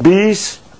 20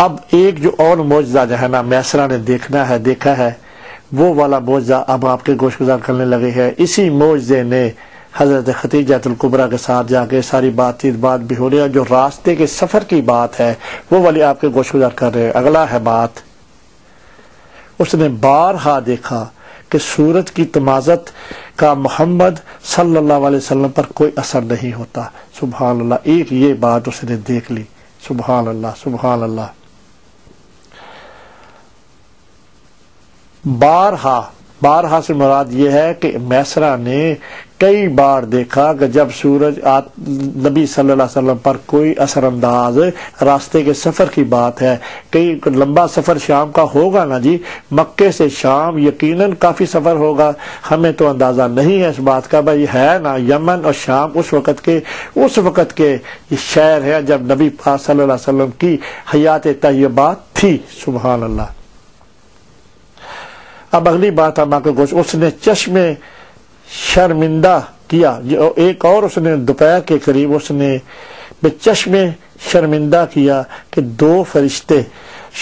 اب ایک جو اور معجزہ جو ہے نا میسرہ نے دیکھا ہے وہ والا معجزہ اب آپ کے گوش گزار کرنے لگے ہیں۔ اسی معجزے نے حضرت خدیجہ الکبریٰ کے ساتھ جا کے ساری بات بھی ہو رہی ہے، جو راستے کے سفر کی بات ہے وہ والی آپ کے گوش گزار کر رہے ہیں۔ اگلا ہے بات، اس نے بارہا دیکھا کہ سورج کی تمازت کا محمد صلی اللہ علیہ وسلم پر کوئی اثر نہیں ہوتا۔ سبحان اللہ، ایک یہ بات اس نے دیکھ لی۔ سبحان اللہ، سبحان اللہ۔ بارہا سے مراد یہ ہے کہ میسرہ نے کئی بار دیکھا کہ جب سورج نبی صلی اللہ علیہ وسلم پر کوئی اثر انداز راستے کے سفر کی بات ہے، کئی لمبا سفر شام کا ہوگا نا جی، مکے سے شام یقیناً کافی سفر ہوگا، ہمیں تو اندازہ نہیں ہے اس بات کا، بھائی ہے نا یمن اور شام اس وقت کے یہ شہر ہے جب نبی پاک صلی اللہ علیہ وسلم کی حیات طیبہ تھی۔ سبحان اللہ۔ اب اگلی بات ہم آپ کو گوش، اس نے چشمے شرمندہ کیا، ایک اور اس نے دوپہر کے قریب اس نے چشمے شرمندہ کیا کہ دو فرشتے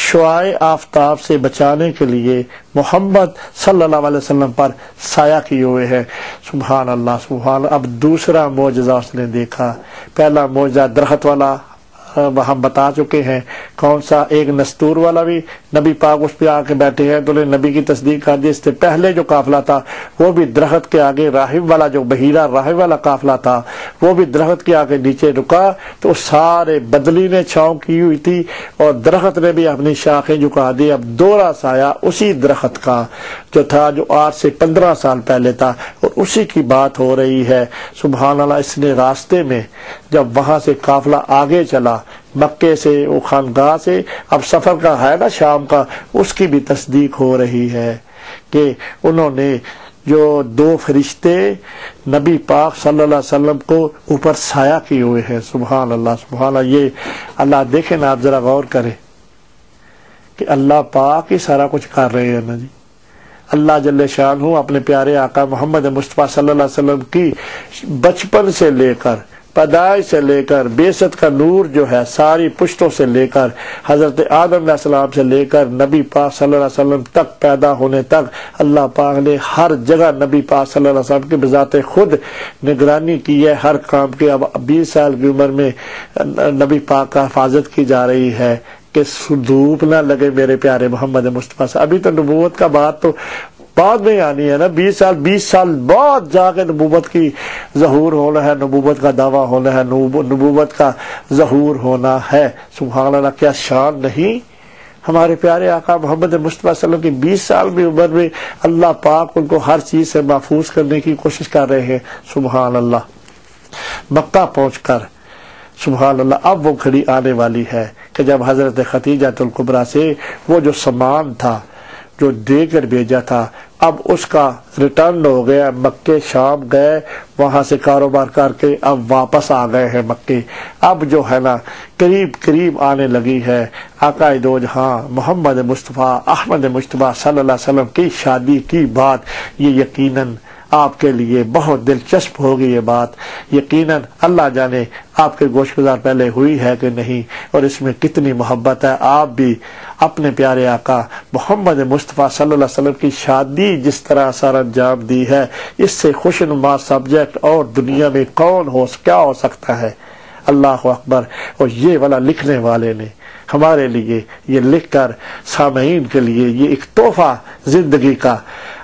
شعاع آفتاب سے بچانے کے لیے محمد صلی اللہ علیہ وسلم پر سایہ کیے ہوئے ہیں۔ سبحان اللہ، سبحان اللہ۔ اب دوسرا معجزہ اس نے دیکھا، پہلا معجزہ درخت والا ہم بتا چکے ہیں، کون سا؟ ایک نستور والا بھی نبی پاک اس پہ آ کے بیٹھے ہیں تو نبی کی تصدیق کر دی۔ اس سے پہلے جو قافلہ تھا وہ بھی درخت کے آگے، راہب والا جو بحیرہ راہب والا قافلہ تھا وہ بھی درخت کے آگے نیچے رکا تو سارے بدلی نے چھاؤں کی ہوئی تھی اور درخت نے بھی اپنی شاخیں جھکا دی۔ اب دوہرا سایہ اسی درخت کا جو تھا، جو 8 سے 15 سال پہلے تھا، اور اسی کی بات ہو رہی ہے۔ سبحان اللہ۔ اس نے راستے میں جب وہاں سے قافلہ آگے چلا مکے سے، وہ خانقاہ سے، اب سفر کا ہے نا شام کا، اس کی بھی تصدیق ہو رہی ہے کہ انہوں نے جو دو فرشتے نبی پاک صلی اللہ علیہ وسلم کو اوپر سایہ کیے ہوئے ہیں۔ سبحان اللہ، سبحان اللہ۔ یہ اللہ دیکھیں نا، آپ ذرا غور کریں کہ اللہ پاک ہی سارا کچھ کر رہے ہیں نا جی۔ اللہ جل شانہ اپنے پیارے آقا محمد مصطفیٰ صلی اللہ علیہ وسلم کی بچپن سے لے کر، پیدائش سے لے کر، بعثت کا نور جو ہے ساری پشتوں سے لے کر، حضرت آدم علیہ السلام سے لے کر نبی پاک صلی اللہ علیہ وسلم تک پیدا ہونے تک، اللہ پاک نے ہر جگہ نبی پاک صلی اللہ علیہ وسلم کی بذات خود نگرانی کی ہے ہر کام کی۔ اب 20 سال کی عمر میں نبی پاک کا حفاظت کی جا رہی ہے کہ دھوپ نہ لگے میرے پیارے محمد مصطفیٰ سے۔ ابھی تو نبوت کا بات تو بعد میں آنی ہے نا، 20 سال بعد جا کے نبوت کی ظہور ہونا ہے، نبوت کا دعویٰ ہونا ہے، نبوت کا ظہور ہونا ہے۔ سبحان اللہ، کیا شان نہیں ہمارے پیارے آقا محمد مصطفیٰ صلی اللہ علیہ وسلم کی 20 سال کی عمر میں اللہ پاک ان کو ہر چیز سے محفوظ کرنے کی کوشش کر رہے ہیں۔ سبحان اللہ۔ مکہ پہنچ کر سبحان اللہ اب وہ گھڑی آنے والی ہے کہ جب حضرت خدیجہ الکبریٰ سے وہ جو سامان تھا جو دے کر بھیجا تھا، اب اس کا ریٹرن ہو گیا، مکے شام گئے، وہاں سے کاروبار کر کے اب واپس آ گئے ہیں مکے۔ اب جو ہے نا قریب آنے لگی ہے آقا دو جہاں محمد مصطفیٰ احمد مصطفیٰ صلی اللہ علیہ وسلم کی شادی کی بات۔ یہ یقیناً آپ کے لیے بہت دلچسپ ہوگی یہ بات، یقیناً اللہ جانے آپ کے گوش گزار پہلے ہوئی ہے کہ نہیں، اور اس میں کتنی محبت ہے۔ آپ بھی اپنے پیارے آقا محمد مصطفیٰ صلی اللہ علیہ وسلم کی شادی جس طرح سر انجام دی ہے، اس سے خوشنما سبجیکٹ اور دنیا میں کیا ہو سکتا ہے۔ اللہ اکبر۔ اور یہ والا لکھنے والے نے ہمارے لیے یہ لکھ کر سامعین کے لیے یہ ایک تحفہ زندگی کا۔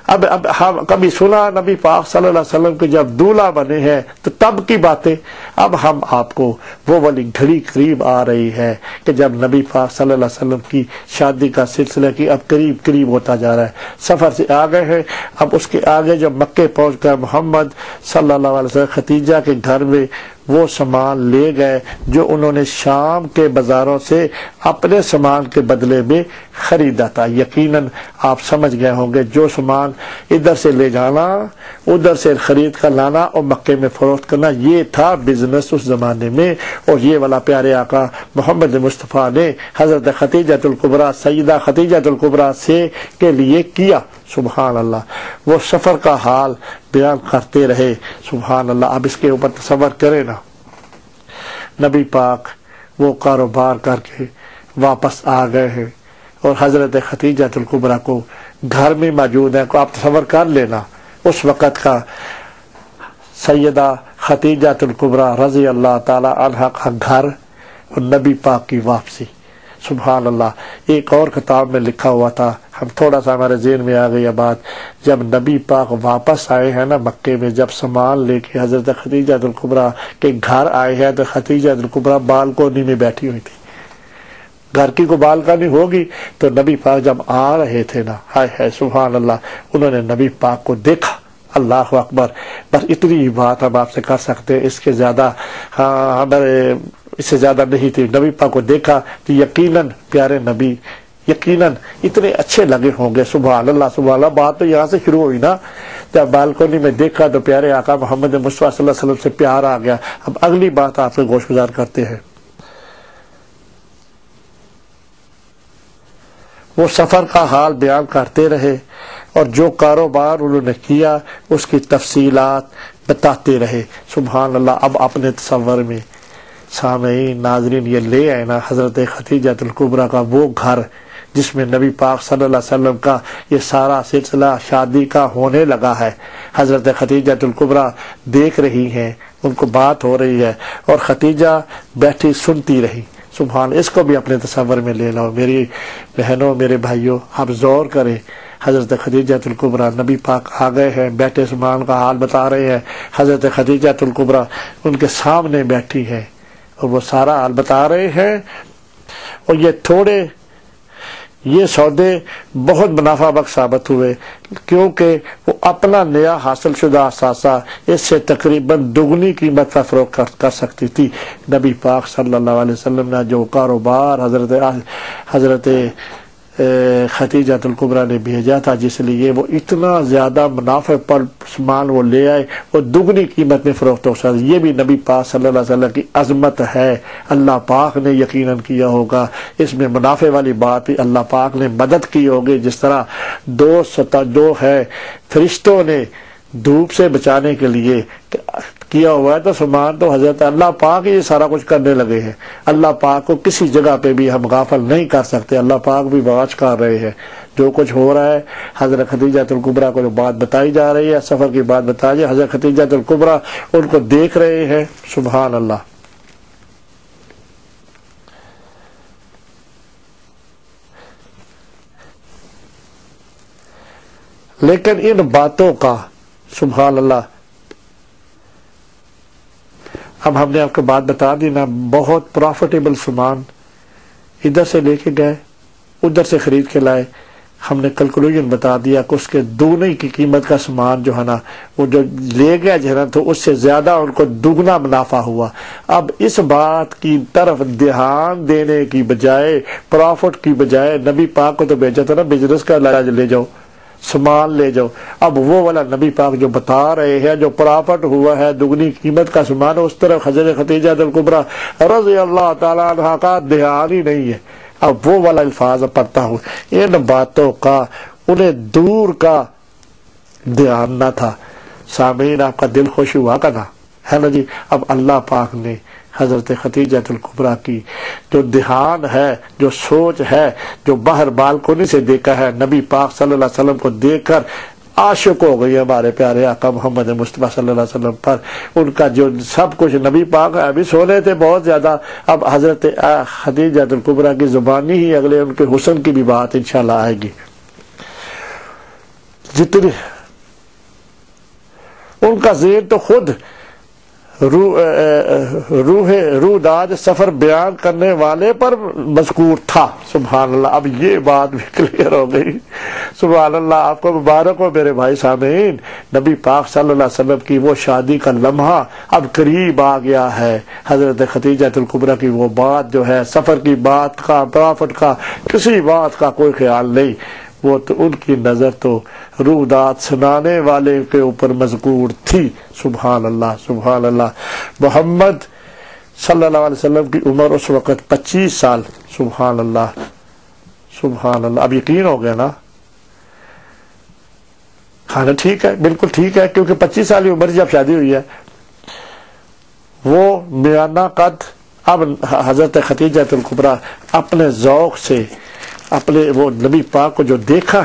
اب ہم کبھی سنا نبی پاک صلی اللہ علیہ وسلم کے جب دولہا بنے ہیں تو تب کی باتیں، اب ہم آپ کو وہ والی گھڑی قریب آ رہی ہے کہ جب نبی پاک صلی اللہ علیہ وسلم کی شادی کا سلسلہ کی اب قریب ہوتا جا رہا ہے، سفر سے آ گئے ہیں۔ اب اس کے آگے جب مکے پہنچ کر محمد صلی اللہ علیہ وسلم خدیجہ کے گھر میں وہ سامان لے گئے جو انہوں نے شام کے بازاروں سے اپنے سامان کے بدلے میں خریدا تھا۔ یقیناً آپ سمجھ گئے ہوں گے، جو سامان ادھر سے لے جانا، ادھر سے خرید کر لانا اور مکے میں فروخت کرنا، یہ تھا بزنس اس زمانے میں۔ اور یہ والا پیارے آقا محمد مصطفیٰ نے حضرت خدیجہ الکبریٰ، سیدہ خدیجہ الکبریٰ سے کے لیے کیا۔ سبحان اللہ۔ وہ سفر کا حال بیان کرتے رہے۔ سبحان اللہ۔ اب اس کے اوپر تصور کریں نا، نبی پاک وہ کاروبار کر کے واپس آ گئے ہیں اور حضرت خدیجہ الکبریٰ کو گھر میں موجود ہیں. کو آپ تصور کر لینا اس وقت کا سیدہ خدیجہ الکبریٰ رضی اللہ تعالی عنہا کا گھر اور نبی پاک کی واپسی. سبحان اللہ. ایک اور کتاب میں لکھا ہوا تھا، ہم تھوڑا سا ہمارے ذہن میں آ گئی بات، جب نبی پاک واپس آئے ہیں نا مکے میں، جب سامان لے کے حضرت خدیجہ الکبریٰ کے گھر آئے ہیں تو خدیجہ الکبریٰ بالکونی میں بیٹھی ہوئی تھی. گھر کی کو بالکنی ہوگی تو نبی پاک جب آ رہے تھے نا، ہائے ہائے سبحان اللہ، انہوں نے نبی پاک کو دیکھا. اللہ اکبر. بس اتنی ہی بات ہم آپ سے کر سکتے ہیں، اس کے زیادہ ہمارے اس سے زیادہ نہیں تھی. نبی پاک کو دیکھا کہ یقیناً پیارے نبی یقیناً اتنے اچھے لگے ہوں گے. سبحان اللہ سبحان اللہ. بات تو یہاں سے شروع ہوئی نا، جب بالکونی میں دیکھا تو پیارے آقا محمد مصطفیٰ صلی اللہ علیہ وسلم سے پیار آ گیا. اب اگلی بات آپ سے گوش گزار کرتے ہیں. وہ سفر کا حال بیان کرتے رہے اور جو کاروبار انہوں نے کیا اس کی تفصیلات بتاتے رہے. سبحان اللہ. اب اپنے تصور میں سامعین ناظرین یہ لے آئے نا حضرت خدیجہ الکبریٰ کا وہ گھر جس میں نبی پاک صلی اللہ علیہ وسلم کا یہ سارا سلسلہ شادی کا ہونے لگا ہے. حضرت خدیجہ الکبریٰ دیکھ رہی ہیں، ان کو بات ہو رہی ہے اور خدیجہ بیٹھی سنتی رہی. سبحان. اس کو بھی اپنے تصور میں لے لو میری بہنوں میرے بھائیوں. آپ غور کریں. حضرت خدیجہ الکبریٰ نبی پاک آ گئے ہیں، بیٹے سامان کا حال بتا رہے ہیں. حضرت خدیجہ الکبریٰ ان کے سامنے بیٹھی ہیں اور وہ سارا حال بتا رہے ہیں. اور یہ سودے بہت منافع بخش ثابت ہوئے کیونکہ وہ اپنا نیا حاصل شدہ اثاثہ اس سے تقریباً دگنی قیمت پر فروخت کر سکتی تھی. نبی پاک صلی اللہ علیہ وسلم نے جو کاروبار حضرت خدیجہ الکبریٰ نے بھیجا تھا جس لیے وہ اتنا زیادہ منافع پر سامان وہ لے آئے وہ دگنی قیمت میں فروخت ہو سکتا. یہ بھی نبی پاک صلی اللہ علیہ وسلم کی عظمت ہے. اللہ پاک نے یقیناً کیا ہوگا. اس میں منافع والی بات بھی اللہ پاک نے مدد کی ہوگی. جس طرح دو ہے فرشتوں نے دھوپ سے بچانے کے لیے کیا ہوا ہے تو سامان تو حضرت اللہ پاک یہ سارا کچھ کرنے لگے ہیں. اللہ پاک کو کسی جگہ پہ بھی ہم غافل نہیں کر سکتے. اللہ پاک بھی واچ کر رہے ہیں جو کچھ ہو رہا ہے. حضرت خدیجہ الکبریٰ کو جو بات بتائی جا رہی ہے، سفر کی بات بتائی جائے، حضرت خدیجہ الکبریٰ ان کو دیکھ رہے ہیں. سبحان اللہ. لیکن ان باتوں کا سبحان اللہ اب ہم نے آپ کو بات بتا دی نا، بہت پروفیٹیبل سامان ادھر سے لے کے گئے ادھر سے خرید کے لائے. ہم نے کیلکولیشن بتا دیا کہ اس کے دوگنی کی قیمت کا سامان جو ہے نا وہ جو لے گیا جو ہے نا تو اس سے زیادہ ان کو دگنا منافع ہوا. اب اس بات کی طرف دھیان دینے کی بجائے، پروفٹ کی بجائے، نبی پاک کو تو بھیجا تھا نا بزنس کا علاج لے جاؤ سامان لے جاؤ. اب وہ والا نبی پاک جو بتا رہے ہیں جو پرافٹ ہوا ہے دگنی قیمت کا سامان، اس طرف حضرت خدیجہ الکبریٰ رضی اللہ تعالیٰ عنہا کا دھیان ہی نہیں ہے. اب وہ والا الفاظ پڑھتا ہوں. ان باتوں کا انہیں دور کا دھیان نہ تھا. سامعین آپ کا دل خوش ہوا کا نا ہے نا جی. اب اللہ پاک نے حضرت خدیجہ الکبریٰ کی جو دھیان ہے، جو سوچ ہے، جو باہر بالکونی سے دیکھا ہے، نبی پاک صلی اللہ علیہ وسلم کو دیکھ کر عاشق ہو گئی ہمارے پیارے آقا محمد مصطفیٰ صلی اللہ علیہ وسلم پر. ان کا جو سب کچھ نبی پاک ابھی سونے تھے بہت زیادہ. اب حضرت خدیجہ الکبریٰ کی زبانی ہی اگلے ان کے حسن کی بھی بات انشاءاللہ آئے گی. جتنی ان کا ذہن تو خود روح داد سفر بیان کرنے والے پر مذکور تھا. سبحان اللہ. اب یہ بات بھی کلیئر ہو گئی. سبحان اللہ. آپ کو مبارک ہو میرے بھائی سامعین. نبی پاک صلی اللہ علیہ وسلم کی وہ شادی کا لمحہ اب قریب آ گیا ہے. حضرت خدیجہ الکبریٰ کی وہ بات جو ہے سفر کی بات کا، پرافٹ کا کسی بات کا کوئی خیال نہیں. وہ تو ان کی نظر تو روح داد سنانے والے کے اوپر مذکور تھی. سبحان اللہ سبحان اللہ. محمد صلی اللہ علیہ وسلم کی عمر اس وقت 25 سال. سبحان اللہ سبحان اللہ. اب یقین ہو گیا نا. ہاں ٹھیک ہے، بالکل ٹھیک ہے، کیونکہ 25 سال کی عمر جب شادی ہوئی ہے. وہ میانہ قد اب حضرت خدیجہ الکبریٰ اپنے ذوق سے اپنے وہ نبی پاک کو جو دیکھا